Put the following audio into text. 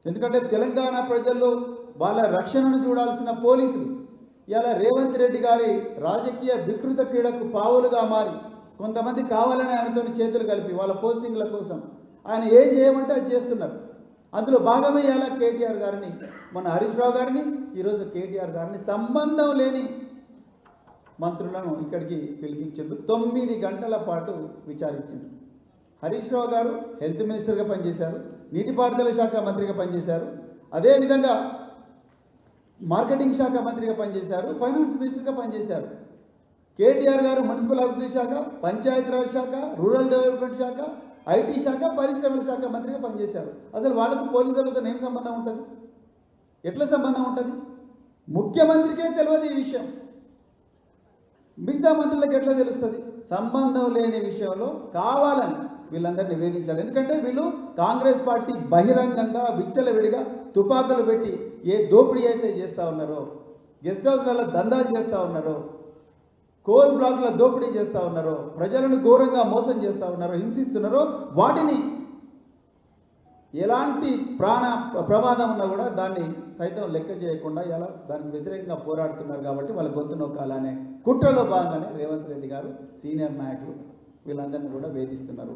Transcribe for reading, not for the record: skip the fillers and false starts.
ఎందుకంటే తెలంగాణ ప్రజల్లో వాళ్ళ రక్షణను చూడాల్సిన పోలీసులు ఇలా రేవంత్ రెడ్డి గారి రాజకీయ వికృత క్రీడకు పావులుగా మారి కొంతమంది కావాలని ఆయనతో చేతులు కలిపి వాళ్ళ పోస్టింగ్ల కోసం ఆయన ఏం చేయమంటే అది చేస్తున్నారు. అందులో భాగమే ఇలా కేటీఆర్ గారిని, మన హరీష్ రావు గారిని, ఈరోజు కేటీఆర్ గారిని సంబంధం లేని మంత్రులను ఇక్కడికి పిలిపించారు. 9 గంటల పాటు విచారించారు. హరీష్ రావు గారు హెల్త్ మినిస్టర్గా పనిచేశారు, నీటిపారుదల శాఖ మంత్రిగా పనిచేశారు, అదేవిధంగా మార్కెటింగ్ శాఖ మంత్రిగా పనిచేశారు, ఫైనాన్స్ మినిస్టర్గా పనిచేశారు. కేటీఆర్ గారు మున్సిపల్ అభివృద్ధి శాఖ, పంచాయతీరాజ్ శాఖ, రూరల్ డెవలప్మెంట్ శాఖ, ఐటీ శాఖ, పరిశ్రమల శాఖ మంత్రిగా పనిచేశారు. అసలు వాళ్ళకు పోలీసులతో ఏం సంబంధం ఉంటుంది? ఎట్లా సంబంధం ఉంటుంది? ముఖ్యమంత్రికే తెలియదు ఈ విషయం, మిగతా మంత్రులకు ఎట్లా తెలుస్తుంది? సంబంధం లేని విషయంలో కావాలని వీళ్ళందరినీ నివేదించాలి. ఎందుకంటే వీళ్ళు కాంగ్రెస్ పార్టీ బహిరంగంగా విచ్చలవిడిగా తుపాకులు పెట్టి ఏ దోపిడీ అయితే చేస్తూ ఉన్నారో, గెస్ట్ హౌస్లలో దందాలు చేస్తూ ఉన్నారో, కోల్ బ్లాక్ల దోపిడీ చేస్తూ ఉన్నారో, ప్రజలను ఘోరంగా మోసం చేస్తూ ఉన్నారో, హింసిస్తున్నారో, వాటిని ఎలాంటి ప్రాణ ప్రమాదం ఉన్నా కూడా దాన్ని సైతం లెక్క చేయకుండా ఇలా దానికి వ్యతిరేకంగా పోరాడుతున్నారు. కాబట్టి వాళ్ళ గొంతు నొక్కాలనే కుట్రలో భాగంగానే రేవంత్ రెడ్డి గారు సీనియర్ నాయకులు వీళ్ళందరినీ కూడా వేధిస్తున్నారు.